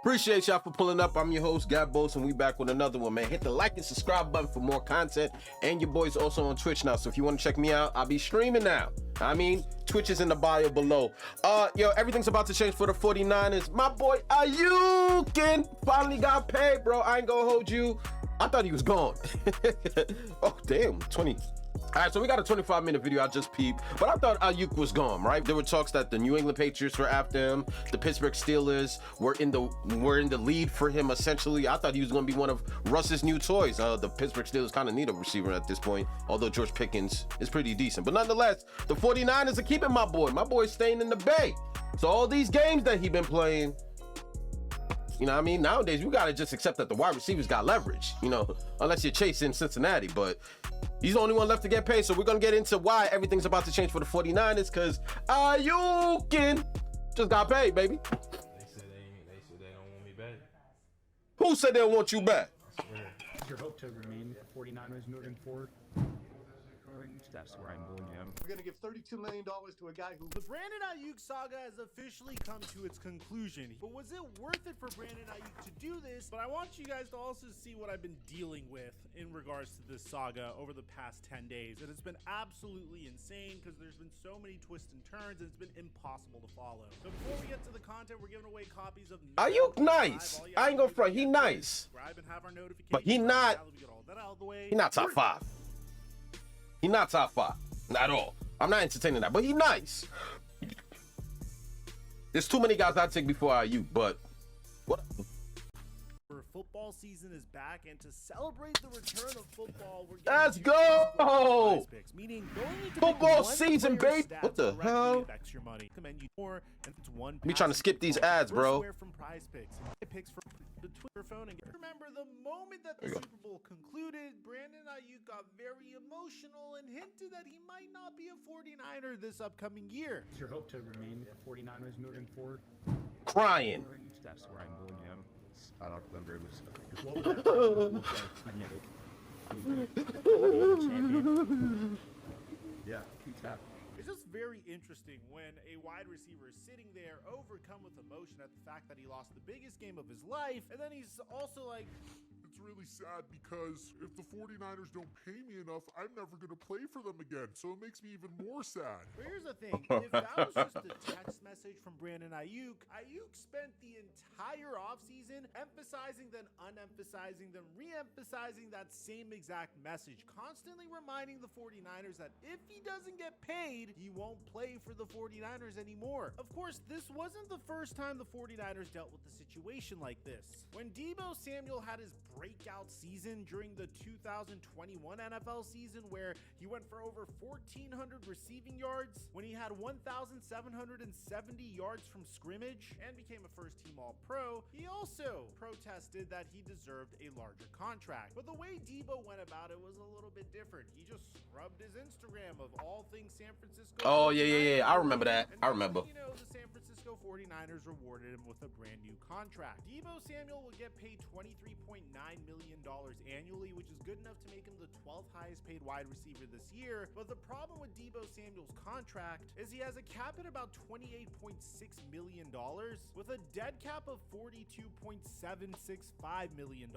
Appreciate y'all for pulling up. I'm your host, Gabos, and we back with another one, man. Hit the like and subscribe button for more content. And your boy's also on Twitch now, so if you want to check me out, I'll be streaming now. Twitch is in the bio below. Everything's about to change for the 49ers. My boy Aiyuk finally got paid, bro. I ain't gonna hold you. I thought he was gone. Oh, damn, 20. All right, so we got a 25-minute video I just peeped, but I thought Aiyuk was gone, right? There were talks that the New England Patriots were after him, the Pittsburgh Steelers were in the lead for him, essentially. I thought he was going to be one of Russ's new toys. The Pittsburgh Steelers kind of need a receiver at this point, although George Pickens is pretty decent. But nonetheless, the 49ers are keeping my boy. My boy's staying in the Bay. So all these games that he been playing, you know what I mean? Nowadays, we got to just accept that the wide receivers got leverage, unless you're chasing Cincinnati. But he's the only one left to get paid. So we're going to get into why everything's about to change for the 49ers, because Aiyuk just got paid, baby. They said they don't want me back. Who said they don't want you back? I swear. Your hope to remain 49ers moving forward? That's where I'm going, yeah. We're going to give $32 million to a guy who... The Brandon Aiyuk saga has officially come to its conclusion. But was it worth it for Brandon Aiyuk to do this? But I want you guys to also see what I've been dealing with in regards to this saga over the past 10 days. And it's been absolutely insane because there's been so many twists and turns and it's been impossible to follow. So before we get to the content, we're giving away copies of... Aiyuk nice. I ain't gonna front. He nice. Subscribe and have our notifications. But he not... He not top 5. He not top 5. Not at all. I'm not entertaining that, but he nice. There's too many guys I'd take before Aiyuk, but what? Football season is back, and to celebrate the return of football, we're let's go! Picks, meaning football season, baby. What the hell? Your money. More, and it's one me trying to skip these ads, bro. From Prize Picks from the Twitter phone. And remember, the moment that the Super Bowl concluded, Brandon Aiyuk got very emotional and hinted that he might not be a 49er this upcoming year. Is your hope to remain 49ers moving forward? Crying. That's where I'm going, yeah. I don't remember it was. Yeah. It's just very interesting when a wide receiver is sitting there overcome with emotion at the fact that he lost the biggest game of his life, and then he's also like, it's really sad because if the 49ers don't pay me enough, I'm never going to play for them again. So it makes me even more sad. But here's the thing. If that was just a text message from Brandon Aiyuk, Aiyuk spent the entire offseason emphasizing, then unemphasizing, then re-emphasizing that same exact message, constantly reminding the 49ers that if he doesn't get paid, he won't play for the 49ers anymore. Of course, this wasn't the first time the 49ers dealt with a situation like this. When Deebo Samuel had his breakout season during the 2021 NFL season, where he went for over 1,400 receiving yards, when he had 1,770 yards from scrimmage and became a first-team All-Pro, he also protested that he deserved a larger contract. But the way Deebo went about it was a little bit different. He just scrubbed his Instagram of all things San Francisco. Oh, yeah. I remember that. I remember. The San Francisco 49ers rewarded him with a brand new contract. Deebo Samuel will get paid $23.9 million annually, which is good enough to make him the 12th highest paid wide receiver this year. But the problem with Deebo Samuel's contract is he has a cap at about $28.6 million with a dead cap of $42.765 million.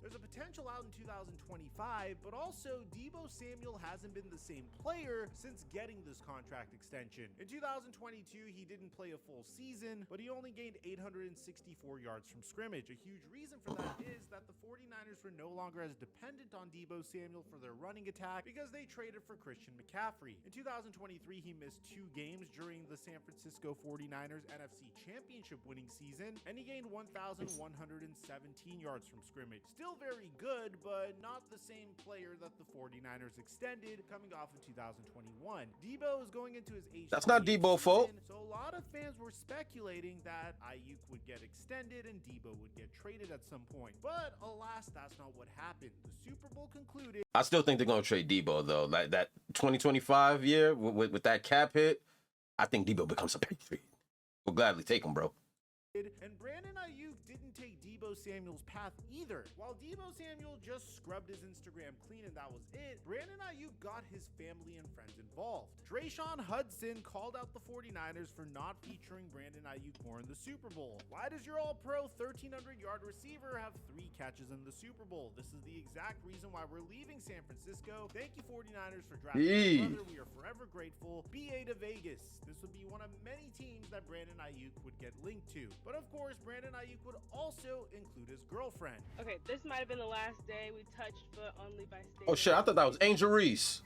There's a potential out in 2025, but also Deebo Samuel hasn't been the same player since getting this contract extension. In 2022, he didn't play a full season, but he only gained 864 yards from scrimmage. A huge reason for that is that the 49ers were no longer as dependent on Deebo Samuel for their running attack because they traded for Christian McCaffrey. In 2023, he missed 2 games during the San Francisco 49ers NFC Championship winning season, and he gained 1,117 yards from scrimmage. Still very good, but not the same player that the 49ers extended coming off in 2021. Deebo is going into his age. That's not Deebo's fault. So a lot of fans were speculating that Aiyuk would get extended and Deebo would get traded at some point. But alas, that's not what happened. The Super Bowl concluded. I still think they're going to trade Deebo, though. Like that 2025 year with that cap hit, I think Deebo becomes a Patriot. We'll gladly take him, bro. And Brandon Aiyuk didn't take Deebo Deebo Samuel's path either. While Deebo Samuel just scrubbed his Instagram clean and that was it, Brandon Aiyuk got his family and friends involved. Drayshawn Hudson called out the 49ers for not featuring Brandon Aiyuk more in the Super Bowl. Why does your all-pro 1,300-yard receiver have 3 catches in the Super Bowl? This is the exact reason why we're leaving San Francisco. Thank you, 49ers, for drafting my brother. We are forever grateful. BA to Vegas. This would be one of many teams that Brandon Aiyuk would get linked to. But of course, Brandon Aiyuk would also include his girlfriend. Okay, this might have been the last day we touched foot on Levi Stadium. Oh shit, I thought that was Angel Reese.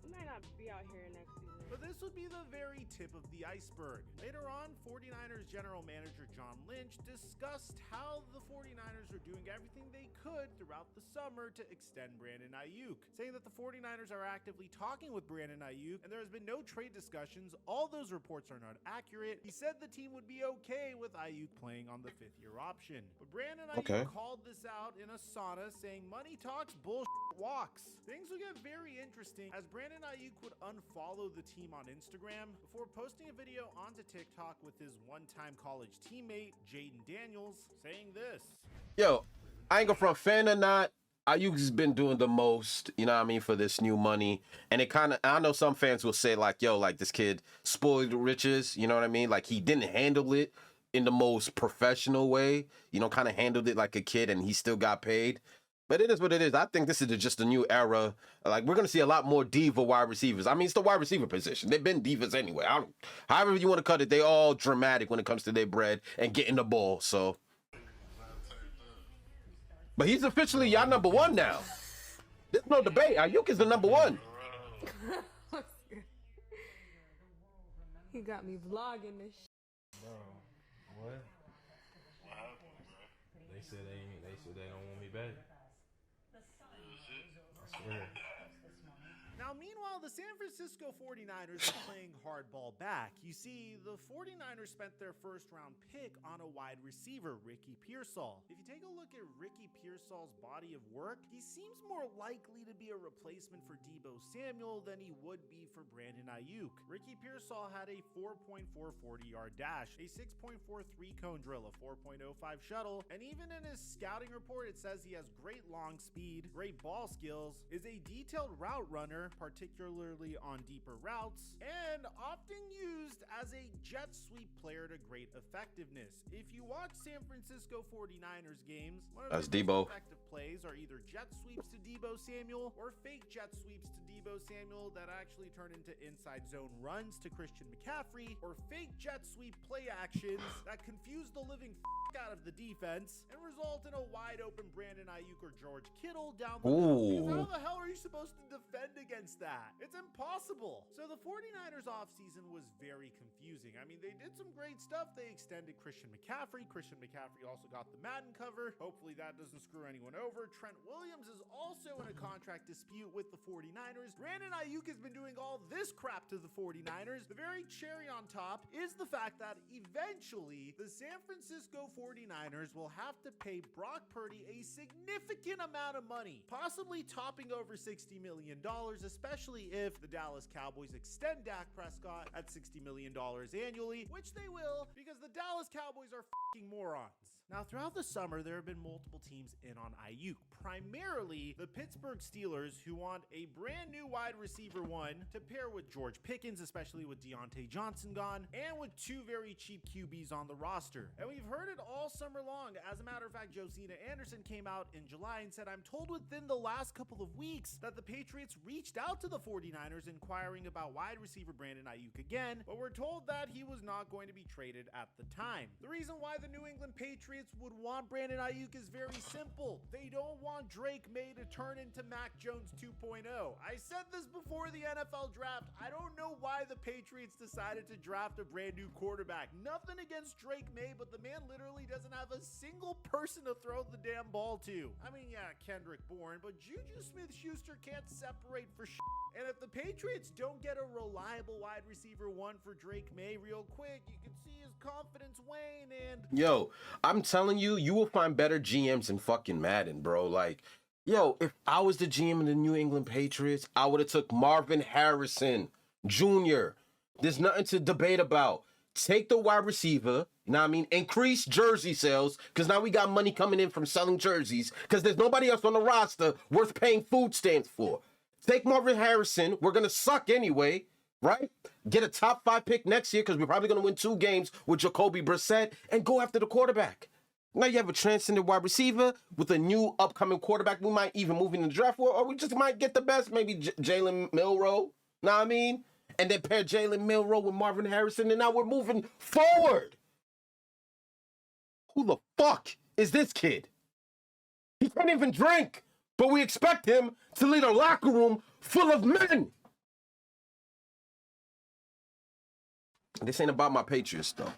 We might not be out here next season. But this would be the very tip of the iceberg. Later on, 49ers general manager John Lynch discussed how the 49ers are doing everything they could throughout the summer to extend Brandon Aiyuk, saying that the 49ers are actively talking with Brandon Aiyuk and there has been no trade discussions. All those reports are not accurate. He said the team would be okay with Aiyuk playing on the 5th-year option. But Brandon Aiyuk called this out in a sauna, saying money talks, bullshit walks. Things will get very interesting as Brandon Aiyuk would unfollow the team on Instagram before posting a video onto TikTok with his one-time college teammate Jaden Daniels saying this. Yo, I ain't gonna front, fan or not, Ayuk's been doing the most, you know what I mean, for this new money. And it kind of, I know some fans will say like, yo, like this kid spoiled riches, you know what I mean? Like he didn't handle it in the most professional way, you know, kind of handled it like a kid and he still got paid. But it is what it is. I think this is just a new era. Like, we're going to see a lot more diva wide receivers. I mean, it's the wide receiver position. They've been divas anyway. However you want to cut it, they all dramatic when it comes to their bread and getting the ball. So, but he's officially y'all number one now. There's no debate. Aiyuk is the number one. He got me vlogging this shit. Bro, what? They said they don't want me back. I swear. Now, meanwhile, the San Francisco 49ers are playing hardball back. You see, the 49ers spent their first-round pick on a wide receiver, Ricky Pearsall. If you take a look at Ricky Pearsall's body of work, he seems more likely to be a replacement for Deebo Samuel than he would be for Brandon Aiyuk. Ricky Pearsall had a 4.440-yard dash, a 6.43 cone drill, a 4.05 shuttle, and even in his scouting report, it says he has great long speed, great ball skills, is a detailed route runner, particularly on deeper routes, and often used as a jet sweep player to great effectiveness. If you watch San Francisco 49ers games, one of the most effective plays are either jet sweeps to Deebo Samuel or fake jet sweeps to Deebo Samuel that actually turn into inside zone runs to Christian McCaffrey, or fake jet sweep play actions that confuse the living out of the defense and result in a wide open Brandon Aiyuk or George Kittle down the middle. How the hell are you supposed to defend against that? It's impossible. So the 49ers offseason was very confusing. I mean, they did some great stuff. They extended Christian McCaffrey. Christian McCaffrey also got the Madden cover. Hopefully that doesn't screw anyone over. Trent Williams is also in a contract dispute with the 49ers. Brandon Aiyuk has been doing all this crap to the 49ers. The very cherry on top is the fact that eventually the San Francisco 49ers will have to pay Brock Purdy a significant amount of money, possibly topping over $60 million, especially if the Dallas Cowboys extend Dak Prescott at $60 million annually, which they will, because the Dallas Cowboys are fucking morons. Now, throughout the summer, there have been multiple teams in on Aiyuk, primarily the Pittsburgh Steelers, who want a brand new wide receiver one to pair with George Pickens, especially with Deontay Johnson gone, and with 2 very cheap QBs on the roster. And we've heard it all summer long. As a matter of fact, Josina Anderson came out in July and said, I'm told within the last couple of weeks that the Patriots reached out to the 49ers inquiring about wide receiver Brandon Aiyuk again, but we're told that he was not going to be traded at the time. The reason why the New England Patriots would want Brandon Aiyuk is very simple. They don't want Drake May to turn into Mac Jones 2.0. I said this before the NFL draft. I don't know why the Patriots decided to draft a brand new quarterback. Nothing against Drake May, but the man literally doesn't have a single person to throw the damn ball to. I mean, yeah, Kendrick Bourne, but Juju Smith-Schuster can't separate for shit. And if the Patriots don't get a reliable wide receiver one for Drake May real quick, you can see his confidence wane. And yo, I'm telling you, you will find better GMs in fucking Madden, bro. Like, yo, if I was the GM of the New England Patriots, I would have took Marvin Harrison Jr. There's nothing to debate about. Take the wide receiver, You know what I mean? Increase jersey sales, because now we got money coming in from selling jerseys, because there's nobody else on the roster worth paying food stamps for. Take Marvin Harrison. We're going to suck anyway, right? Get a top 5 pick next year, because we're probably going to win 2 games with Jacoby Brissett, and go after the quarterback. Now you have a transcendent wide receiver with a new upcoming quarterback. We might even move in the draft, or we just might get the best, maybe Jalen Milroe. Know what I mean? And then pair Jalen Milroe with Marvin Harrison, and now we're moving forward. Who the fuck is this kid? He can't even drink, but we expect him to lead a locker room full of men. This ain't about my Patriots, though.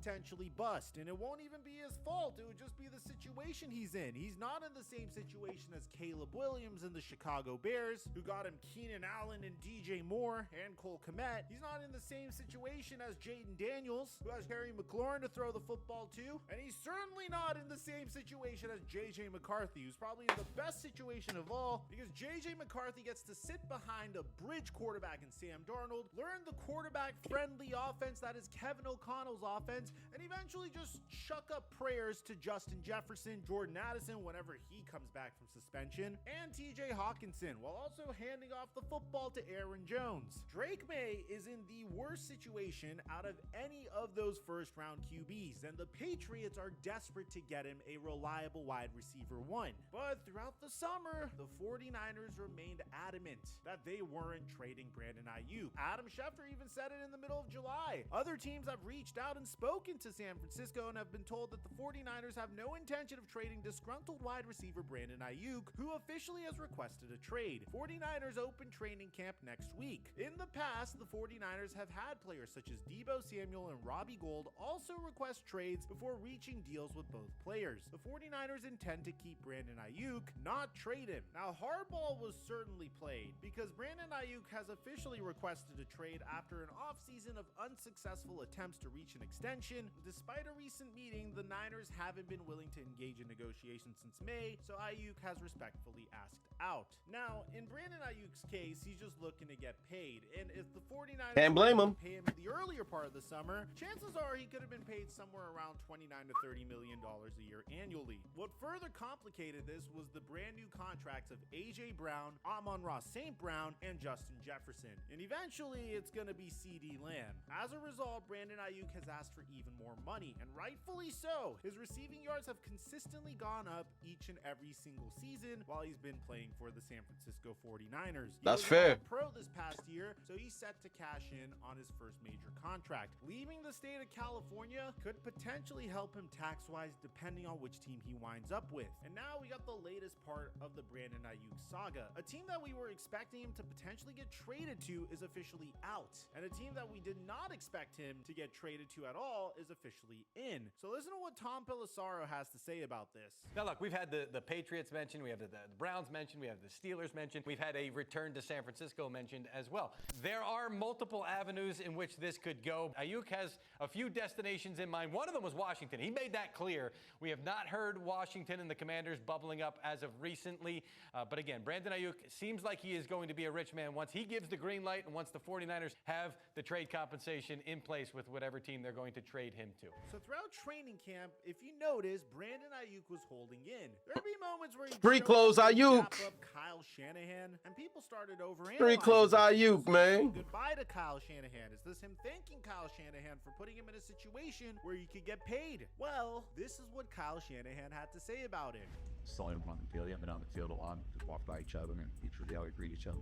Potentially bust, and it won't even be his fault. It would just be the situation he's in. He's not in the same situation as Caleb Williams and the Chicago Bears, who got him Keenan Allen and DJ Moore and Cole Kmet. He's not in the same situation as Jaden Daniels, who has Harry McLaurin to throw the football to, and he's certainly not in the same situation as JJ McCarthy, who's probably in the best situation of all, because JJ McCarthy gets to sit behind a bridge quarterback in Sam Darnold, learn the quarterback-friendly offense that is Kevin O'Connell's offense, and eventually just chuck up prayers to Justin Jefferson, Jordan Addison whenever he comes back from suspension, and TJ Hawkinson, while also handing off the football to Aaron Jones. Drake May is in the worst situation out of any of those first-round QBs, and the Patriots are desperate to get him a reliable wide receiver 1. But throughout the summer, the 49ers remained adamant that they weren't trading Brandon Aiyuk. Adam Schefter even said it in the middle of July. Other teams have reached out and spoken to San Francisco and have been told that the 49ers have no intention of trading disgruntled wide receiver Brandon Aiyuk, who officially has requested a trade. 49ers open training camp next week. In the past, the 49ers have had players such as Deebo Samuel and Robbie Gould also request trades before reaching deals with both players. The 49ers intend to keep Brandon Aiyuk, not trade him. Now, hardball was certainly played, because Brandon Aiyuk has officially requested a trade after an offseason of unsuccessful attempts to reach an extension. Despite a recent meeting, the Niners haven't been willing to engage in negotiations since May, so Aiyuk has respectfully asked out. Now, in Brandon Aiyuk's case, he's just looking to get paid, and if the 49ers Can't blame him. pay him in the earlier part of the summer, chances are he could have been paid somewhere around $29 to $30 million a year annually. What further complicated this was the brand new contracts of AJ Brown, Amon-Ra St. Brown, and Justin Jefferson, and eventually it's going to be CeeDee Lamb. As a result, Brandon Aiyuk has asked for even more money, and rightfully so. His receiving yards have consistently gone up each and every single season while he's been playing for the San Francisco 49ers. That's fair. Pro this past year, so he's set to cash in on his first major contract. Leaving the state of California could potentially help him tax-wise depending on which team he winds up with. And now we got the latest part of the Brandon Aiyuk saga. A team that we were expecting him to potentially get traded to is officially out, and a team that we did not expect him to get traded to at all is officially in. So listen to what Tom Pelissaro has to say about this. Now look, we've had the Patriots mentioned, we have the Browns mentioned, we have the Steelers mentioned, we've had a return to San Francisco mentioned as well. There are multiple avenues in which this could go. Aiyuk has a few destinations in mind. One of them was Washington. He made that clear. We have not heard Washington and the Commanders bubbling up as of recently. But again, Brandon Aiyuk seems like he is going to be a rich man once he gives the green light and once the 49ers have the trade compensation in place with whatever team they're going to trade him to. So throughout training camp, if you notice, Brandon Aiyuk was holding in. There'd be moments where he Street clothes Aiyuk. up Kyle Shanahan, and people started overanalyzing. Street clothes Aiyuk, man. Goodbye to Kyle Shanahan. Is this him thanking Kyle Shanahan for putting him in a situation where he could get paid? Well, this is what Kyle Shanahan had to say about it. Saw him on the field. You haven't been on the field a lot. Just walk by each other and each how we greet each other.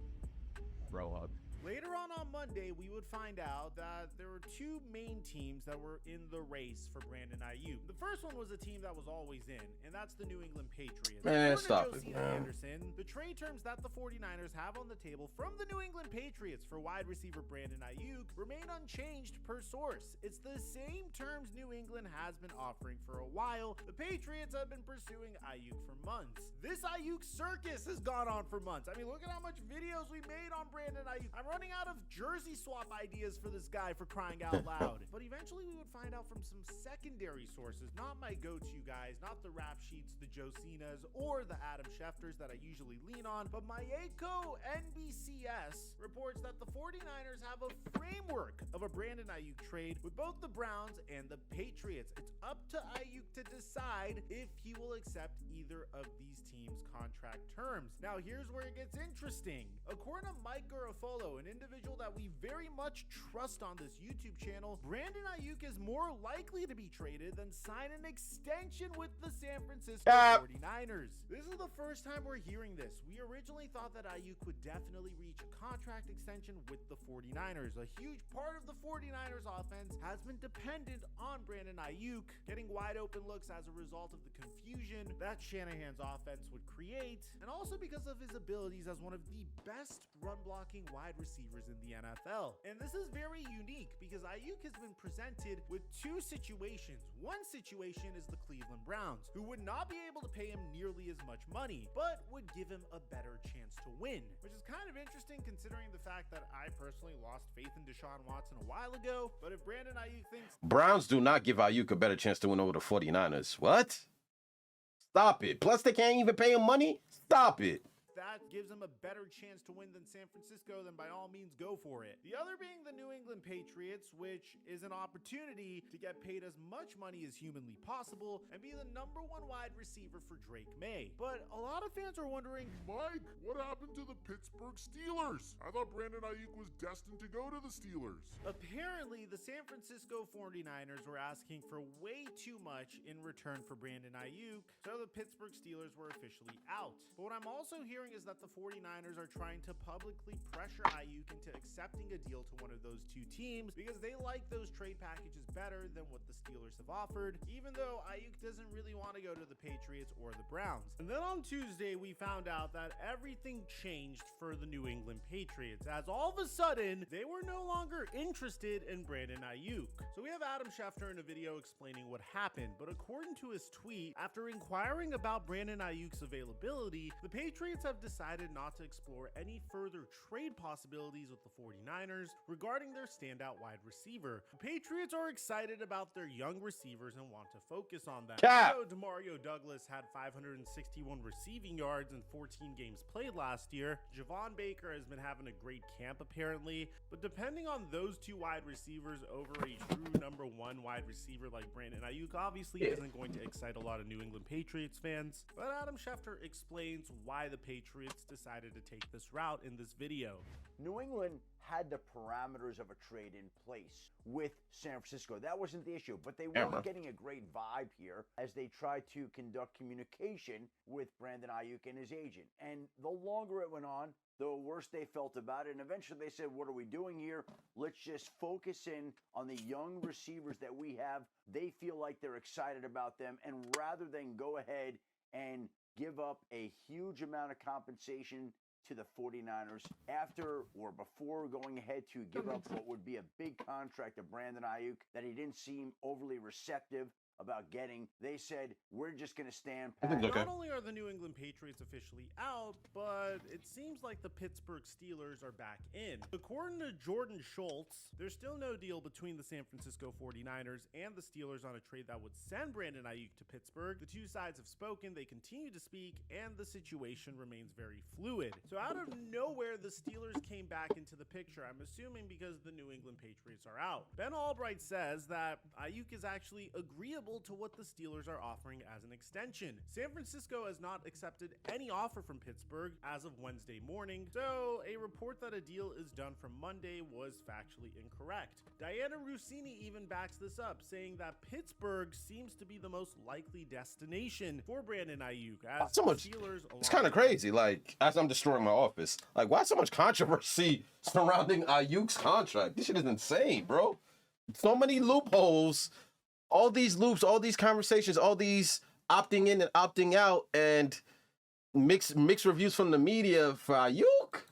Bro hug. Later on Monday, we would find out that there were two main teams that were in the race for Brandon Aiyuk. The first one was a team that was always in, and that's the New England Patriots. Man, According to stop it, Josina man. Anderson, the trade terms that the 49ers have on the table from the New England Patriots for wide receiver Brandon Aiyuk remain unchanged per source. It's the same terms New England has been offering for a while. The Patriots have been pursuing Aiyuk for months. This Aiyuk circus has gone on for months. I mean, look at how much videos we made on Brandon Aiyuk. I'm running out of jersey swap ideas for this guy, for crying out loud. But eventually we would find out from some secondary sources, not my go-to guys, not the rap sheets, the Josinas, or the Adam Schefters that I usually lean on, but my Echo NBCS reports that the 49ers have a framework of a Brandon Aiyuk trade with both the Browns and the Patriots. It's up to Aiyuk to decide if he will accept either of these teams' contract terms. Now, here's where it gets interesting. According to Mike Garofalo, an individual that we very much trust on this YouTube channel, Brandon Aiyuk is more likely to be traded than sign an extension with the San Francisco 49ers. This is the first time we're hearing this. We originally thought that Aiyuk would definitely reach a contract extension with the 49ers. A huge part of the 49ers offense has been dependent on Brandon Aiyuk getting wide open looks as a result of the confusion that Shanahan's offense would create, and also because of his abilities as one of the best run blocking wide receivers in the NFL. And this is very unique because Aiyuk has been presented with two situations. One situation is the Cleveland Browns, who would not be able to pay him nearly as much money, but would give him a better chance to win, which is kind of interesting considering the fact that I personally lost faith in Deshaun Watson a while ago. But if Brandon Aiyuk thinks Browns do not give Aiyuk a better chance to win over the 49ers. What? Stop it. Plus, they can't even pay him money? Stop it. that gives them a better chance to win than San Francisco, then by all means go for it. The other being the New England Patriots, which is an opportunity to get paid as much money as humanly possible and be the #1 wide receiver for Drake May. But a lot of fans are wondering, Mike, what happened to the Pittsburgh Steelers? I thought Brandon Aiyuk was destined to go to the Steelers. Apparently, the San Francisco 49ers were asking for way too much in return for Brandon Aiyuk, so the Pittsburgh Steelers were officially out. But what I'm also hearing is that the 49ers are trying to publicly pressure Aiyuk into accepting a deal to one of those two teams because they like those trade packages better than what the Steelers have offered, even though Aiyuk doesn't really want to go to the Patriots or the Browns. And then on Tuesday, we found out that everything changed for the New England Patriots, as all of a sudden, they were no longer interested in Brandon Aiyuk. So we have Adam Schefter in a video explaining what happened, but according to his tweet, after inquiring about Brandon Aiyuk's availability, the Patriots have decided not to explore any further trade possibilities with the 49ers regarding their standout wide receiver. The Patriots are excited about their young receivers and want to focus on them. So Demario Douglas had 561 receiving yards in 14 games played last year. Javon Baker has been having a great camp apparently, but depending on those two wide receivers over a true #1 wide receiver like Brandon Aiyuk obviously isn't going to excite a lot of New England Patriots fans. But Adam Schefter explains why the Patriots decided to take this route in this video. New England had the parameters of a trade in place with San Francisco. That wasn't the issue, but they weren't getting a great vibe here as they tried to conduct communication with Brandon Aiyuk and his agent. And the longer it went on, the worse they felt about it. And eventually they said, what are we doing here? Let's just focus in on the young receivers that we have. They feel like they're excited about them. And rather than go ahead and give up a huge amount of compensation to the 49ers after or before going ahead to give up what would be a big contract to Brandon Aiyuk that he didn't seem overly receptive about getting, they said, we're just going to stand pat. Not only are the New England Patriots officially out, but it seems like the Pittsburgh Steelers are back in. According to Jordan Schultz, there's still no deal between the San Francisco 49ers and the Steelers on a trade that would send Brandon Aiyuk to Pittsburgh. The two sides have spoken, they continue to speak, and the situation remains very fluid. So out of nowhere, the Steelers came back into the picture, I'm assuming because the New England Patriots are out. Ben Albright says that Aiyuk is actually agreeable to what the Steelers are offering as an extension. San Francisco has not accepted any offer from Pittsburgh as of Wednesday morning, so a report that a deal is done from Monday was factually incorrect. Diana Rossini even backs this up, saying that Pittsburgh seems to be the most likely destination for Brandon Aiyuk. As so much, Steelers, it's kind of crazy. Like, as I'm destroying my office, like, why so much controversy surrounding Aiyuk's contract? This shit is insane, bro. So many loopholes. All these loops, all these conversations, all these opting in and opting out, and mixed reviews from the media for Aiyuk.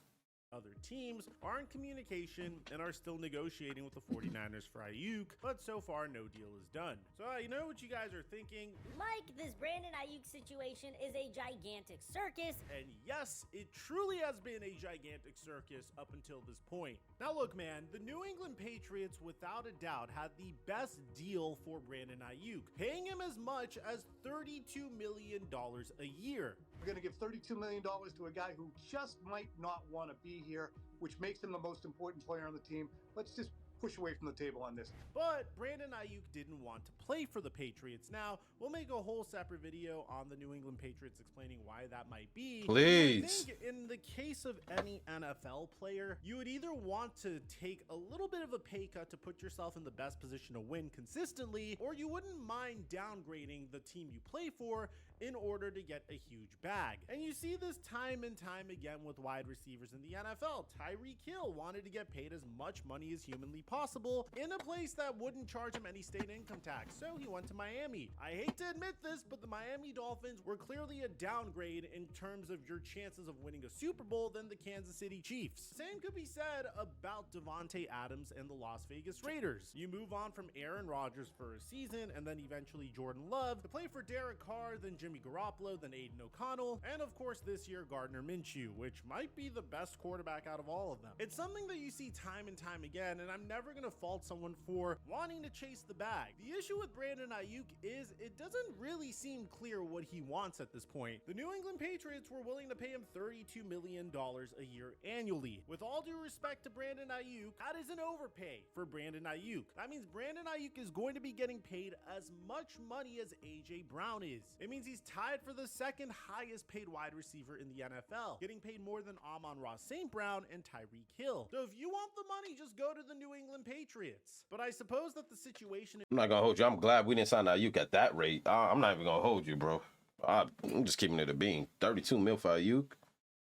Other teams are in communication and are still negotiating with the 49ers for Aiyuk, but so far no deal is done. So I know what you guys are thinking. Mike, this Brandon Aiyuk situation is a gigantic circus. And yes, it truly has been a gigantic circus up until this point. Now look, man, the New England Patriots without a doubt had the best deal for Brandon Aiyuk, paying him as much as $32 million a year. We're going to give $32 million to a guy who just might not want to be here, which makes him the most important player on the team. Let's just push away from the table on this. But Brandon Aiyuk didn't want to play for the Patriots. Now, we'll make a whole separate video on the New England Patriots explaining why that might be. Please. I think in the case of any NFL player, you would either want to take a little bit of a pay cut to put yourself in the best position to win consistently, or you wouldn't mind downgrading the team you play for in order to get a huge bag. And you see this time and time again with wide receivers in the NFL. Tyreek Hill wanted to get paid as much money as humanly possible in a place that wouldn't charge him any state income tax, so he went to Miami. I hate to admit this, but the Miami Dolphins were clearly a downgrade in terms of your chances of winning a Super Bowl than the Kansas City Chiefs. Same could be said about Devontae Adams and the Las Vegas Raiders. You move on from Aaron Rodgers for a season and then eventually Jordan Love to play for Derek Carr, then Jimmy Garoppolo, then Aiden O'Connell, and of course this year Gardner Minshew, which might be the best quarterback out of all of them. It's something that you see time and time again, and I'm never going to fault someone for wanting to chase the bag. The issue with Brandon Aiyuk is it doesn't really seem clear what he wants at this point. The New England Patriots were willing to pay him $32 million a year annually. With all due respect to Brandon Aiyuk, that is an overpay for Brandon Aiyuk. That means Brandon Aiyuk is going to be getting paid as much money as AJ Brown is. It means he's tied for the second highest paid wide receiver in the NFL, getting paid more than Amon-Ra St. Brown and Tyreek Hill. So if you want the money, just go to the New England Patriots. But I suppose that the situation... I'm not gonna hold you. I'm glad we didn't sign Aiyuk at that rate. I'm not even gonna hold you, bro. I'm just keeping it a bean. 32 mil for Aiyuk.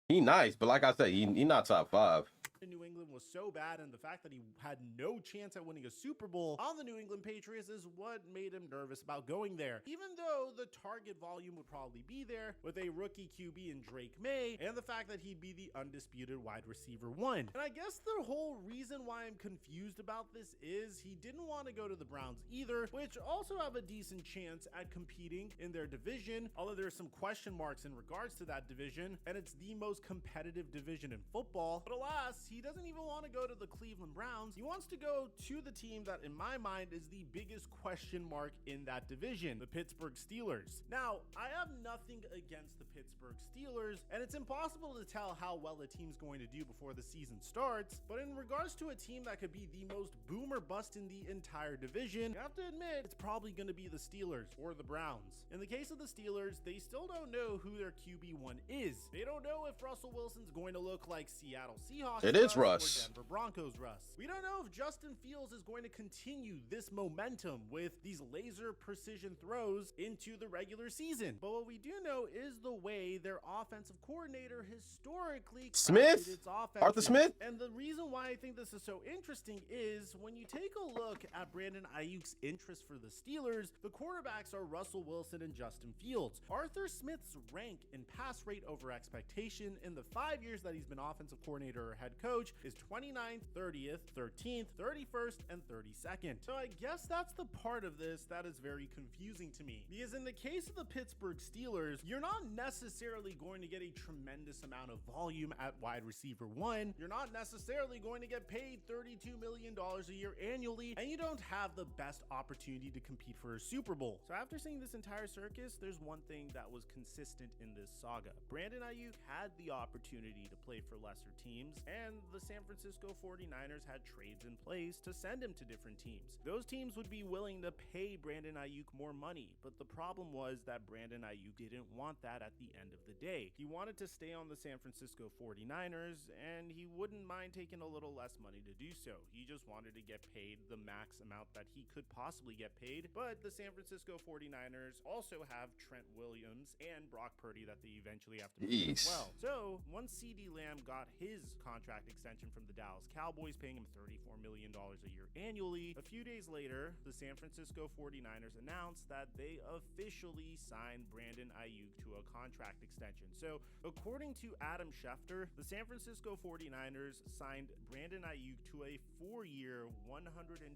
He nice, but like I said, he not top 5. New England was so bad, and the fact that he had no chance at winning a Super Bowl on the New England Patriots is what made him nervous about going there. Even though the target volume would probably be there with a rookie QB in Drake May, and the fact that he'd be the undisputed wide receiver 1. And I guess the whole reason why I'm confused about this is he didn't want to go to the Browns either, which also have a decent chance at competing in their division, although there's some question marks in regards to that division, and it's the most competitive division in football. But alas, he doesn't even want to go to the Cleveland Browns. He wants to go to the team that, in my mind, is the biggest question mark in that division, the Pittsburgh Steelers. Now, I have nothing against the Pittsburgh Steelers, and it's impossible to tell how well a team's going to do before the season starts, but in regards to a team that could be the most boom or bust in the entire division, you have to admit, it's probably going to be the Steelers or the Browns. In the case of the Steelers, they still don't know who their QB1 is. They don't know if Russell Wilson's going to look like Seattle Seahawks. It is Russ. Or Denver Broncos Russ. We don't know if Justin Fields is going to continue this momentum with these laser precision throws into the regular season. But what we do know is the way their offensive coordinator historically Smith, its offense. Arthur Smith. And the reason why I think this is so interesting is when you take a look at Brandon Aiyuk's interest for the Steelers, the quarterbacks are Russell Wilson and Justin Fields. Arthur Smith's rank in pass rate over expectation in the 5 years that he's been offensive coordinator or head coach is 29th, 30th, 13th, 31st, and 32nd. So I guess that's the part of this that is very confusing to me. Because in the case of the Pittsburgh Steelers, you're not necessarily going to get a tremendous amount of volume at wide receiver 1. You're not necessarily going to get paid $32 million a year annually, and you don't have the best opportunity to compete for a Super Bowl. So after seeing this entire circus, there's one thing that was consistent in this saga. Brandon Aiyuk had the opportunity to play for lesser teams, and the San Francisco 49ers had trades in place to send him to different teams. Those teams would be willing to pay Brandon Aiyuk more money, but the problem was that Brandon Aiyuk didn't want that at the end of the day. He wanted to stay on the San Francisco 49ers, and he wouldn't mind taking a little less money to do so. He just wanted to get paid the max amount that he could possibly get paid, but the San Francisco 49ers also have Trent Williams and Brock Purdy that they eventually have to pay as well. So once CeeDee Lamb got his contract extension from the Dallas Cowboys, paying him $34 million a year annually. A few days later, the San Francisco 49ers announced that they officially signed Brandon Aiyuk to a contract extension. So, according to Adam Schefter, the San Francisco 49ers signed Brandon Aiyuk to a 4-year, $120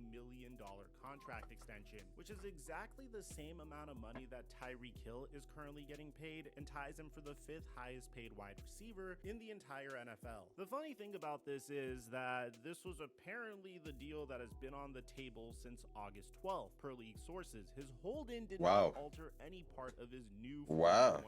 million contract extension, which is exactly the same amount of money that Tyreek Hill is currently getting paid and ties him for the 5th highest paid wide receiver in the entire NFL. The funny thing about this is that this was apparently the deal that has been on the table since August 12th, per league sources. His hold-in did not alter any part of his new $120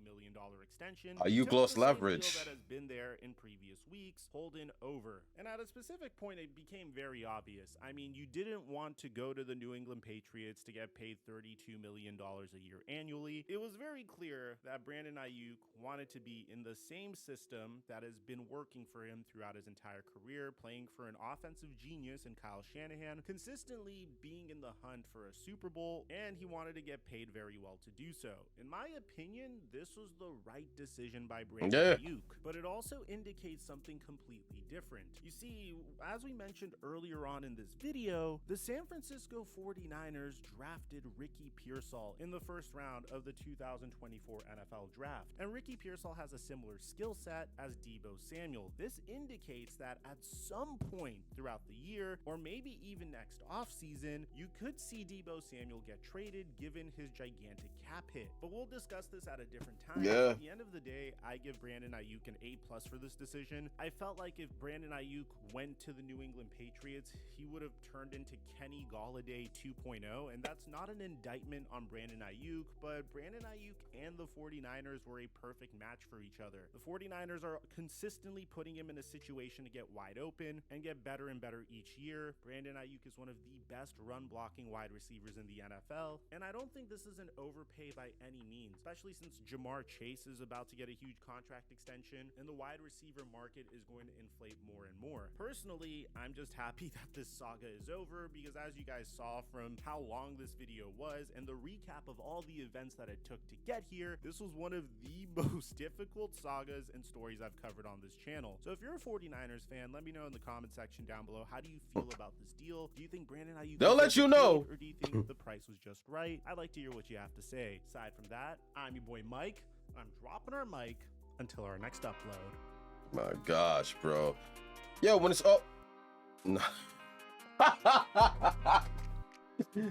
million extension. Aiyuk lost leverage. That has been there in previous weeks. Hold-in over. And at a specific point, it became very obvious. I mean, you didn't want to go to the New England Patriots to get paid $32 million a year annually. It was very clear that Brandon Aiyuk wanted to be in the same system that has been working for him throughout his entire career, playing for an offensive genius in Kyle Shanahan, consistently being in the hunt for a Super Bowl, and he wanted to get paid very well to do so. In my opinion, this was the right decision by Brandon Aiyuk, but it also indicates something completely different. You see, as we mentioned earlier on in this video, the San Francisco 49ers drafted Ricky Pearsall in the first round of the 2024 NFL Draft, and Ricky Pearsall has a similar skill set as Deebo Samuel. This indicates that at some point throughout the year, or maybe even next offseason, you could see Deebo Samuel get traded given his gigantic cap hit. But we'll discuss this at a different time. At the end of the day, I give Brandon Aiyuk an A+ for this decision. I felt like if Brandon Aiyuk went to the New England Patriots, he would have turned into Kenny Golladay 2.0, and that's not an indictment on Brandon Aiyuk, but Brandon Aiyuk and the 49ers were a perfect match for each other. The 49ers are consistently putting him in a situation to get wide open and get better and better each year. Brandon Aiyuk is one of the best run-blocking wide receivers in the NFL, and I don't think this is an overpay by any means, especially since Jamar Chase is about to get a huge contract extension, and the wide receiver market is going to inflate more and more. Personally, I'm just happy that this saga is over, because as you guys saw from how long this video was and the recap of all the events that it took to get here, this was one of the most difficult sagas and stories I've covered on this channel. So if you're a 49ers fan, let me know in the comment section down below. How do you feel about this deal? Do you think Brandon Aiyuk, they'll let you know, or do you think the price was just right? I'd like to hear what you have to say. Aside from that, I'm your boy Mike. I'm dropping our mic until our next upload. My gosh, bro. Yo, when it's up.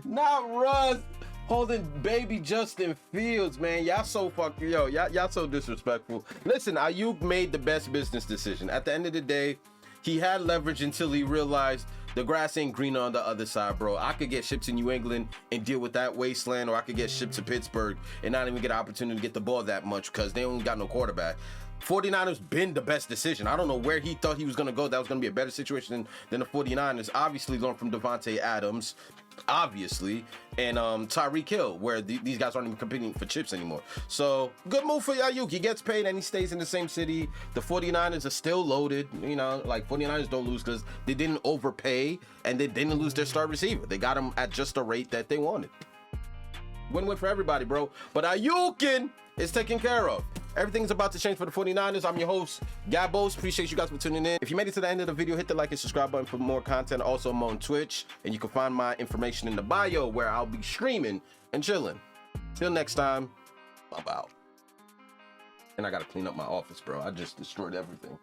Not Russ holding baby Justin Fields, man. Y'all so fucking, y'all so disrespectful. Listen, Aiyuk made the best business decision. At the end of the day, he had leverage until he realized the grass ain't greener on the other side, bro. I could get shipped to New England and deal with that wasteland, or I could get shipped to Pittsburgh and not even get an opportunity to get the ball that much because they only got no quarterback. 49ers been the best decision. I don't know where he thought he was going to go. That was going to be a better situation than the 49ers. Obviously learned from Devontae Adams, obviously, and Tyreek Hill, where these guys aren't even competing for chips anymore. So good move for Aiyuk. He gets paid and he stays in the same city. The 49ers are still loaded. You know, like 49ers don't lose because they didn't overpay and they didn't lose their star receiver. They got him at just the rate that they wanted. Win-win for everybody, bro. But Aiyukin is taken care of. Everything's about to change for the 49ers. I'm your host, Gabos. Appreciate you guys for tuning in. If you made it to the end of the video, hit the like and subscribe button for more content. Also, I'm on Twitch, and you can find my information in the bio where I'll be streaming and chilling. Till next time, I'm out. And I gotta clean up my office, bro. I just destroyed everything.